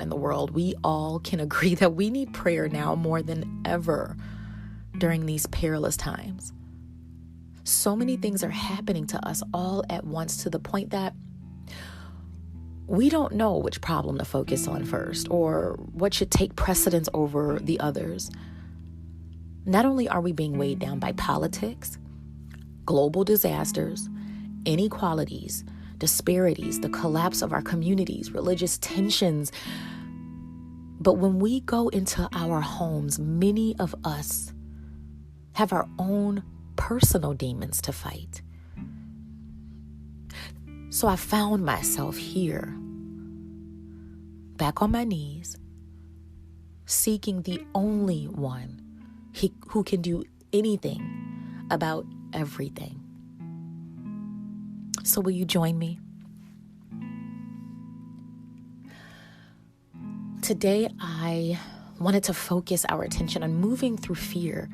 in the world, we all can agree that we need prayer now more than ever during these perilous times. So many things are happening to us all at once, to the point that we don't know which problem to focus on first or what should take precedence over the others. Not only are we being weighed down by politics, global disasters, inequalities, disparities, the collapse of our communities, religious tensions, but when we go into our homes, many of us have our own personal demons to fight. So I found myself here, back on my knees, seeking the only one who can do anything about everything. So will you join me? Today, I wanted to focus our attention on moving through fear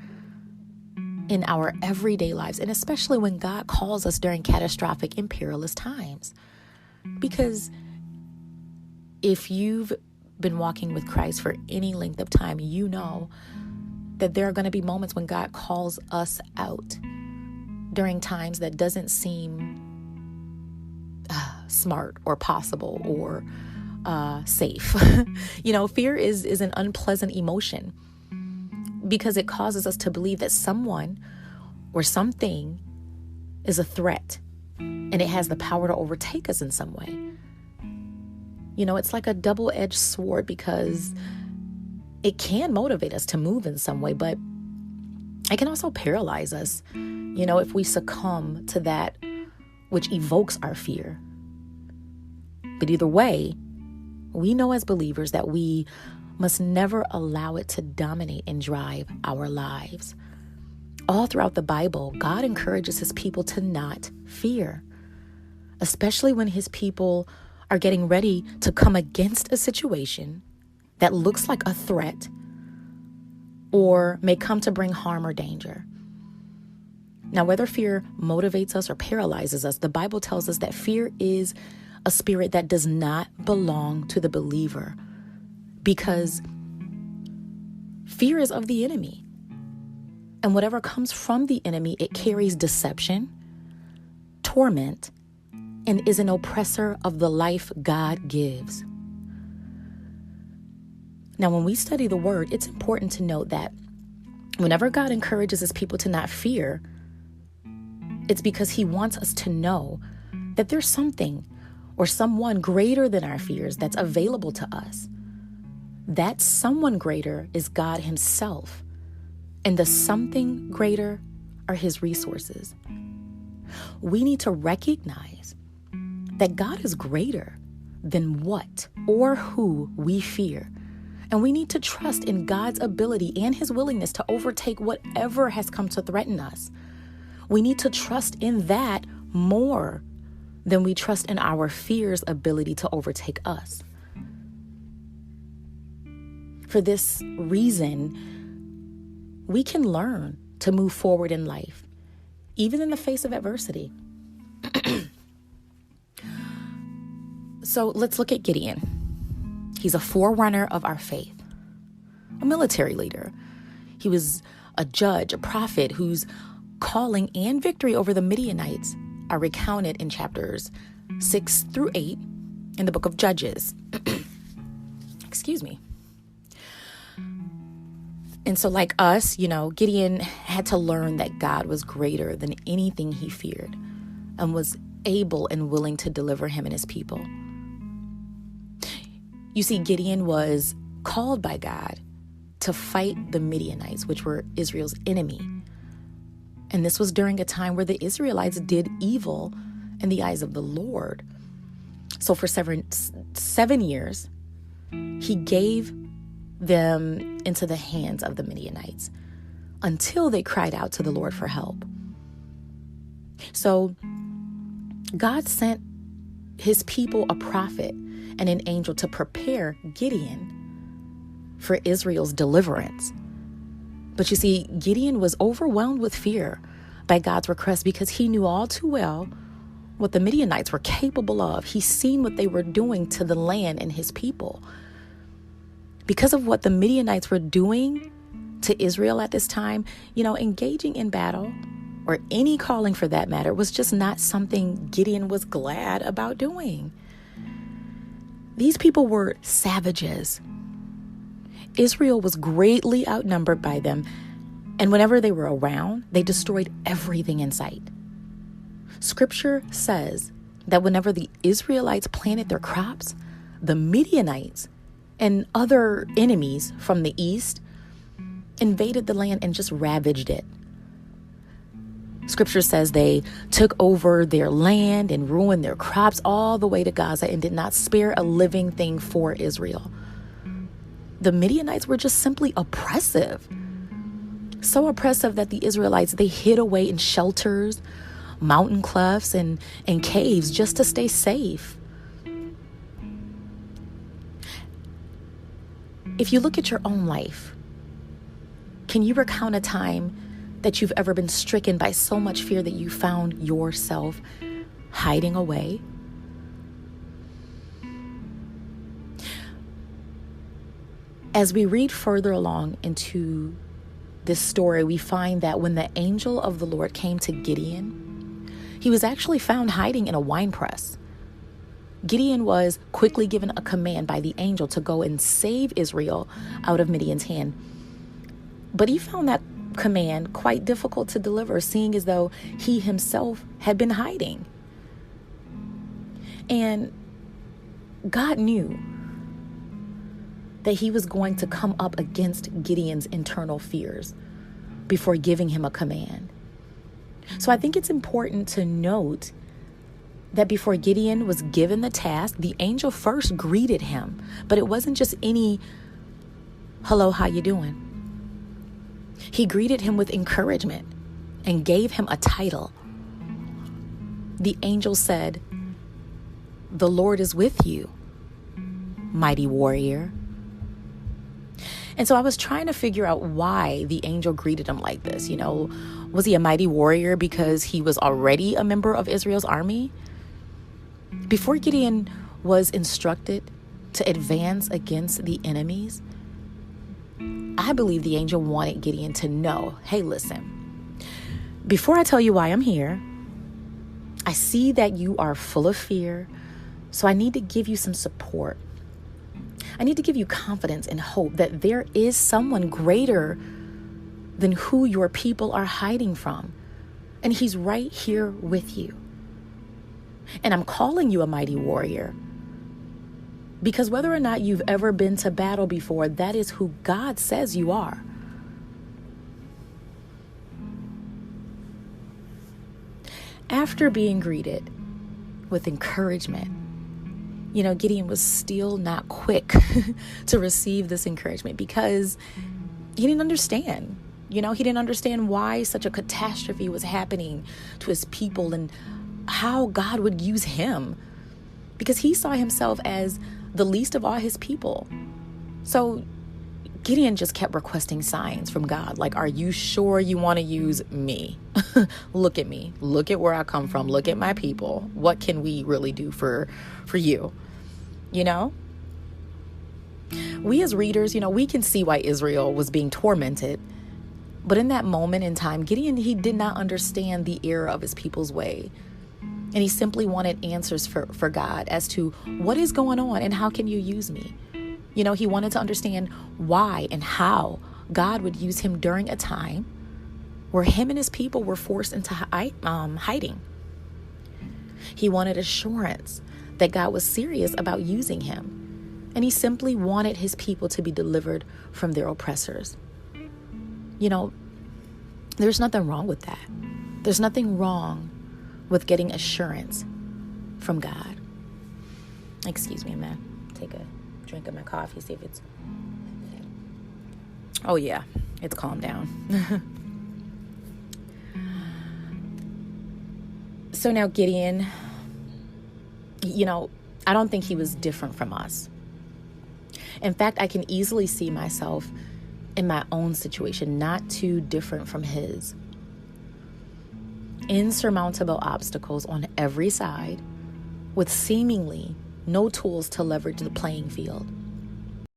in our everyday lives, and especially when God calls us during catastrophic and perilous times. Because if you've been walking with Christ for any length of time, you know that there are going to be moments when God calls us out during times that doesn't seem smart or possible or safe. Fear is an unpleasant emotion because it causes us to believe that someone or something is a threat and it has the power to overtake us in some way. It's like a double-edged sword because it can motivate us to move in some way, but it can also paralyze us, if we succumb to that which evokes our fear. But either way, we know as believers that we must never allow it to dominate and drive our lives. All throughout the Bible, God encourages his people to not fear, especially when his people are getting ready to come against a situation that looks like a threat or may come to bring harm or danger. Now, whether fear motivates us or paralyzes us, the Bible tells us that fear is a spirit that does not belong to the believer, because fear is of the enemy. And whatever comes from the enemy, it carries deception, torment, and is an oppressor of the life God gives. Now, when we study the word, it's important to note that whenever God encourages his people to not fear, it's because he wants us to know that there's something or someone greater than our fears that's available to us. That someone greater is God himself, and the something greater are his resources. We need to recognize that God is greater than what or who we fear. And we need to trust in God's ability and his willingness to overtake whatever has come to threaten us. We need to trust in that more than we trust in our fear's ability to overtake us. For this reason, we can learn to move forward in life, even in the face of adversity. So let's look at Gideon. He's a forerunner of our faith, a military leader. He was a judge, a prophet whose calling and victory over the Midianites are recounted in chapters 6 through 8 in the book of Judges. Excuse me. And so like us, Gideon had to learn that God was greater than anything he feared and was able and willing to deliver him and his people. You see, Gideon was called by God to fight the Midianites, which were Israel's enemy. And this was during a time where the Israelites did evil in the eyes of the Lord. So for 7 years, he gave them into the hands of the Midianites until they cried out to the Lord for help. So God sent his people a prophet and an angel to prepare Gideon for Israel's deliverance. But you see, Gideon was overwhelmed with fear by God's request because he knew all too well what the Midianites were capable of. He's seen what they were doing to the land and his people. because of what the Midianites were doing to Israel at this time, engaging in battle, or any calling for that matter, was just not something Gideon was glad about doing. These people were savages. Israel was greatly outnumbered by them, and whenever they were around, they destroyed everything in sight. Scripture says that whenever the Israelites planted their crops, the Midianites and other enemies from the east invaded the land and just ravaged it. Scripture says they took over their land and ruined their crops all the way to Gaza and did not spare a living thing for Israel. The Midianites were just simply oppressive. So oppressive that the Israelites, they hid away in shelters, mountain clefts, and caves just to stay safe. If you look at your own life, can you recount a time that you've ever been stricken by so much fear that you found yourself hiding away? As we read further along into this story, we find that when the angel of the Lord came to Gideon, he was actually found hiding in a winepress. Gideon was quickly given a command by the angel to go and save Israel out of Midian's hand. But he found that command quite difficult to deliver, seeing as though he himself had been hiding. And God knew that he was going to come up against Gideon's internal fears before giving him a command. So I think it's important to note that before Gideon was given the task, the angel first greeted him. But it wasn't just any, "Hello, how you doing?" He greeted him with encouragement and gave him a title. The angel said, "The Lord is with you, mighty warrior." And so I was trying to figure out why the angel greeted him like this. Was he a mighty warrior because he was already a member of Israel's army? Before Gideon was instructed to advance against the enemies, I believe the angel wanted Gideon to know, hey, listen, before I tell you why I'm here, I see that you are full of fear, so I need to give you some support. I need to give you confidence and hope that there is someone greater than who your people are hiding from. And he's right here with you. And I'm calling you a mighty warrior because whether or not you've ever been to battle before, that is who God says you are. After being greeted with encouragement, Gideon was still not quick to receive this encouragement because he didn't understand. He didn't understand why such a catastrophe was happening to his people and how God would use him, because he saw himself as the least of all his people. So Gideon just kept requesting signs from God. Like, are you sure you want to use me? Look at me. Look at where I come from. Look at my people. What can we really do for you? We as readers, we can see why Israel was being tormented. But in that moment in time, Gideon, he did not understand the error of his people's way. And he simply wanted answers for God as to what is going on and how can you use me? He wanted to understand why and how God would use him during a time where him and his people were forced into hiding. He wanted assurance that God was serious about using him. And he simply wanted his people to be delivered from their oppressors. There's nothing wrong with that. There's nothing wrong with getting assurance from God. Excuse me, I'm gonna take a drink of my coffee, see if it's... Oh yeah, it's calmed down. So now Gideon, I don't think he was different from us. In fact, I can easily see myself in my own situation, not too different from his. Insurmountable obstacles on every side, with seemingly no tools to leverage the playing field.